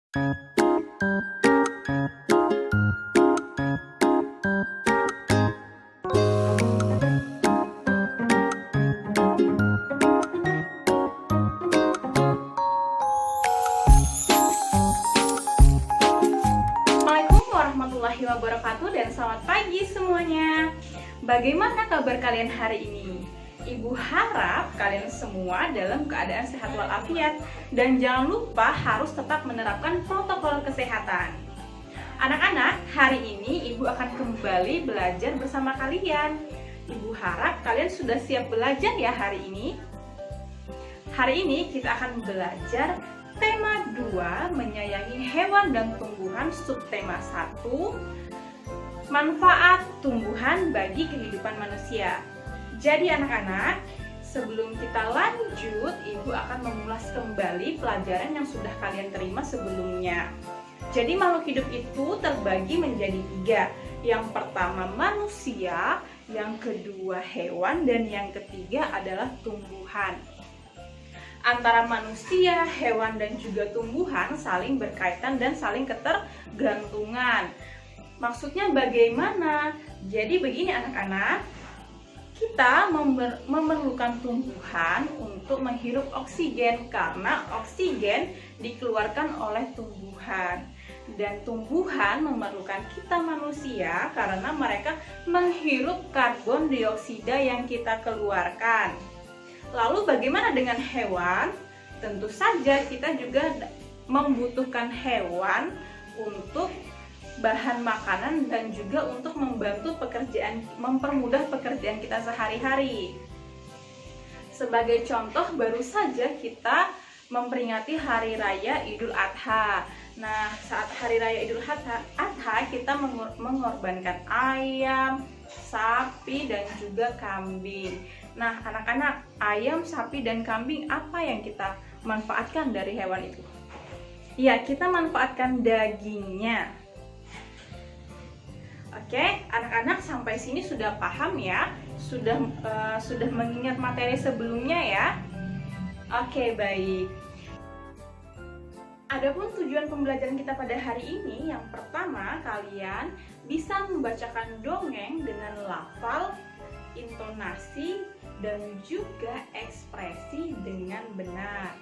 Assalamualaikum warahmatullahi wabarakatuh dan selamat pagi semuanya. Bagaimana kabar kalian hari ini? Ibu harap kalian semua dalam keadaan sehat walafiat dan jangan lupa harus tetap menerapkan protokol kesehatan. Anak-anak, hari ini Ibu akan kembali belajar bersama kalian. Ibu harap kalian sudah siap belajar ya hari ini. Hari ini kita akan belajar tema 2, menyayangi hewan dan tumbuhan, subtema 1, manfaat tumbuhan bagi kehidupan manusia. Jadi anak-anak, sebelum kita lanjut, Ibu akan mengulas kembali pelajaran yang sudah kalian terima sebelumnya. Jadi makhluk hidup itu terbagi menjadi 3. Yang pertama manusia, yang kedua hewan, dan yang ketiga adalah tumbuhan. Antara manusia, hewan, dan juga tumbuhan saling berkaitan dan saling ketergantungan. Maksudnya bagaimana? Jadi begini anak-anak, kita memerlukan tumbuhan untuk menghirup oksigen karena oksigen dikeluarkan oleh tumbuhan. Dan tumbuhan memerlukan kita manusia karena mereka menghirup karbon dioksida yang kita keluarkan. Lalu bagaimana dengan hewan? Tentu saja kita juga membutuhkan hewan untuk bahan makanan dan juga untuk membantu pekerjaan, mempermudah pekerjaan kita sehari-hari. Sebagai contoh, baru saja kita memperingati Hari Raya Idul Adha. Nah, saat Hari Raya Idul Adha kita mengorbankan ayam, sapi, dan juga kambing. Nah, anak-anak, ayam, sapi, dan kambing apa yang kita manfaatkan dari hewan itu? Ya, kita manfaatkan dagingnya. Oke, anak-anak sampai sini sudah paham ya? Sudah mengingat materi sebelumnya ya? Oke, baik. Adapun tujuan pembelajaran kita pada hari ini, yang pertama kalian bisa membacakan dongeng dengan lafal, intonasi, dan juga ekspresi dengan benar.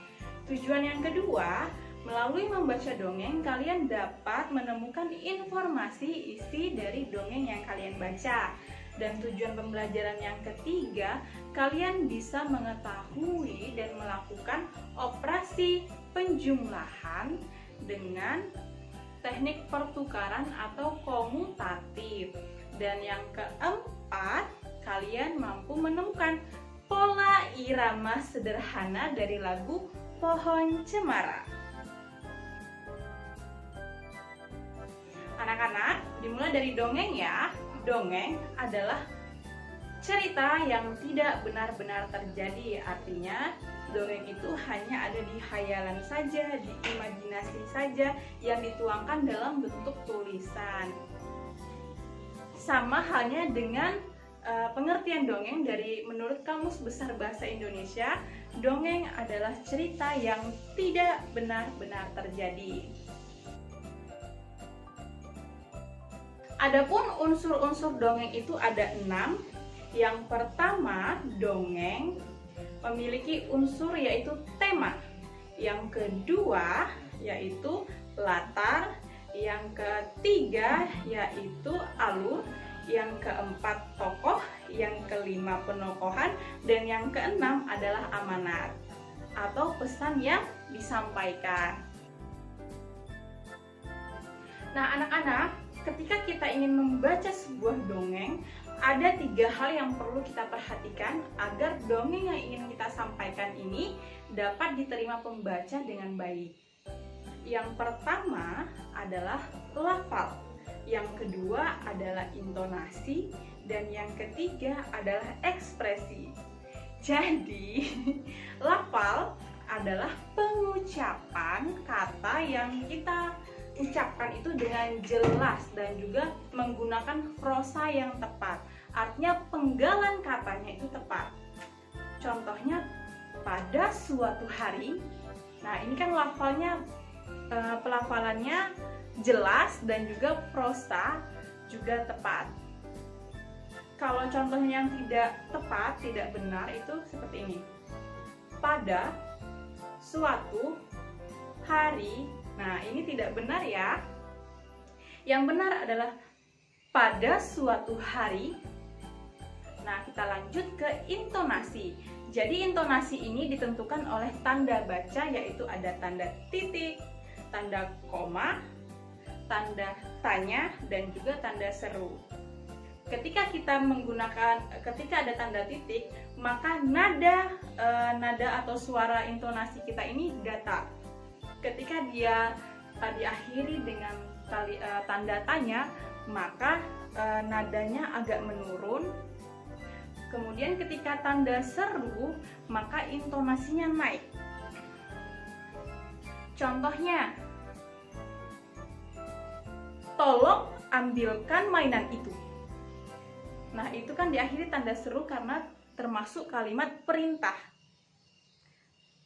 Tujuan yang kedua, melalui membaca dongeng, kalian dapat menemukan informasi isi dari dongeng yang kalian baca. Dan tujuan pembelajaran yang ketiga, kalian bisa mengetahui dan melakukan operasi penjumlahan dengan teknik pertukaran atau komutatif. Dan yang keempat, kalian mampu menemukan pola irama sederhana dari lagu Pohon Cemara. Anak-anak, dimulai dari dongeng ya. Dongeng adalah cerita yang tidak benar-benar terjadi. Artinya, dongeng itu hanya ada di khayalan saja, di imajinasi saja, yang dituangkan dalam bentuk tulisan. Sama halnya dengan pengertian dongeng dari menurut Kamus Besar Bahasa Indonesia, dongeng adalah cerita yang tidak benar-benar terjadi. Adapun unsur-unsur dongeng itu ada 6. Yang pertama, dongeng memiliki unsur yaitu tema. Yang kedua, yaitu latar. Yang ketiga, yaitu alur. Yang keempat, tokoh. Yang kelima, penokohan. Dan yang keenam adalah amanat atau pesan yang disampaikan. Nah, anak-anak, ketika kita ingin membaca sebuah dongeng, ada 3 hal yang perlu kita perhatikan agar dongeng yang ingin kita sampaikan ini dapat diterima pembaca dengan baik. Yang pertama adalah lafal, yang kedua adalah intonasi, dan yang ketiga adalah ekspresi. Jadi, lafal adalah pengucapan kata yang kita ucapkan itu dengan jelas dan juga menggunakan prosa yang tepat. Artinya penggalan katanya itu tepat. Contohnya pada suatu hari. Nah, ini kan lafalnya pelafalannya jelas dan juga prosa juga tepat. Kalau contohnya yang tidak tepat, tidak benar itu seperti ini. Pada suatu hari. Nah, ini tidak benar ya. Yang benar adalah pada suatu hari. Nah, kita lanjut ke intonasi. Jadi intonasi ini ditentukan oleh tanda baca, yaitu ada tanda titik, tanda koma, tanda tanya, dan juga tanda seru. Ketika ada tanda titik, maka nada atau suara intonasi kita ini datar. Ketika dia diakhiri dengan tanda tanya, maka nadanya agak menurun. Kemudian ketika tanda seru, maka intonasinya naik. Contohnya, tolong ambilkan mainan itu. Nah, itu kan diakhiri tanda seru karena termasuk kalimat perintah.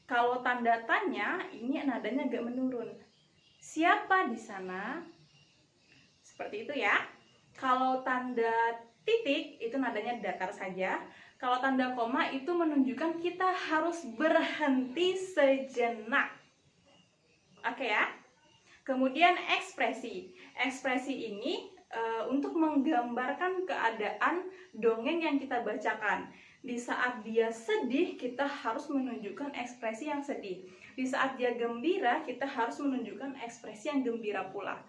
Kalau tanda tanya, ini nadanya agak menurun. Siapa di sana? Seperti itu ya. Kalau tanda titik, itu nadanya datar saja. Kalau tanda koma, itu menunjukkan kita harus berhenti sejenak. Oke ya. Kemudian ekspresi. Ekspresi ini untuk menggambarkan keadaan dongeng yang kita bacakan. Di saat dia sedih, kita harus menunjukkan ekspresi yang sedih. Di saat dia gembira, kita harus menunjukkan ekspresi yang gembira pula.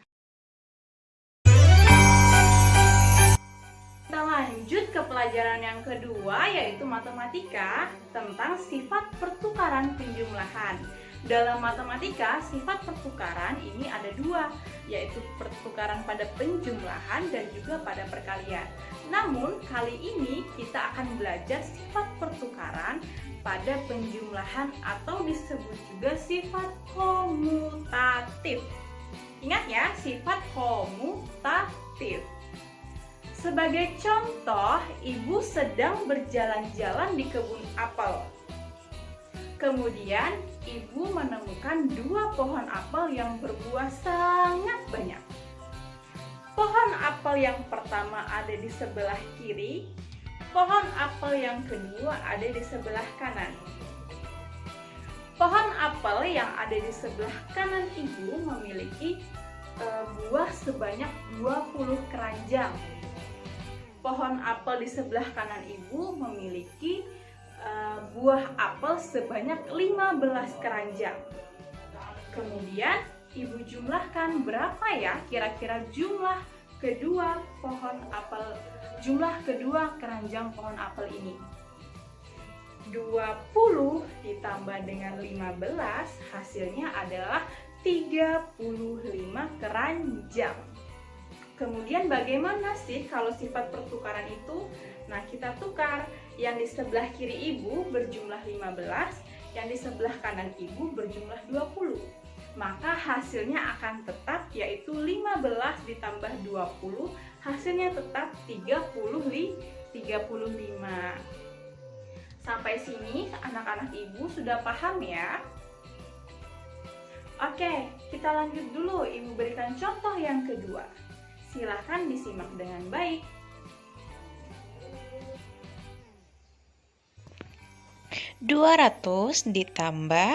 Kita lanjut ke pelajaran yang kedua, yaitu matematika tentang sifat pertukaran penjumlahan. Dalam matematika, sifat pertukaran ini ada dua, yaitu pertukaran pada penjumlahan dan juga pada perkalian. Namun, kali ini kita akan belajar sifat pertukaran pada penjumlahan atau disebut juga sifat komutatif. Ingat ya, sifat komutatif. Sebagai contoh, ibu sedang berjalan-jalan di kebun apel. Kemudian, ibu menemukan dua pohon apel yang berbuah sangat banyak. Pohon apel yang pertama ada di sebelah kiri, pohon apel yang kedua ada di sebelah kanan. Pohon apel yang ada di sebelah kanan ibu memiliki buah sebanyak 20 keranjang. Pohon apel di sebelah kanan ibu memiliki buah apel sebanyak 15 keranjang. Kemudian ibu jumlahkan berapa ya kira-kira jumlah kedua keranjang pohon apel ini. 20 ditambah dengan 15 hasilnya adalah 35 keranjang. Kemudian bagaimana sih kalau sifat pertukaran itu? Nah, kita tukar. Yang di sebelah kiri ibu berjumlah 15, yang di sebelah kanan ibu berjumlah 20. Maka hasilnya akan tetap, yaitu 15 ditambah 20, hasilnya tetap 35. Sampai sini anak-anak ibu sudah paham ya? Oke, kita lanjut dulu. Ibu berikan contoh yang kedua. Silahkan disimak dengan baik. (200 ditambah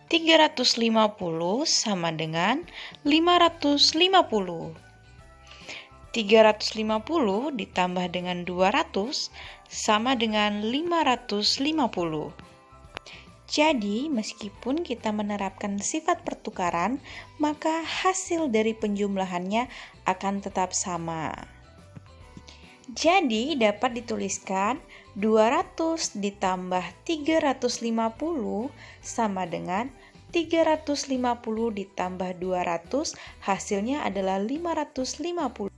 350 sama dengan 550. 350 ditambah dengan 200 sama dengan 550. Jadi, meskipun kita menerapkan sifat pertukaran, maka hasil dari penjumlahannya akan tetap sama. Jadi, dapat dituliskan 200 ditambah 350 sama dengan 350 ditambah 200, hasilnya adalah 550.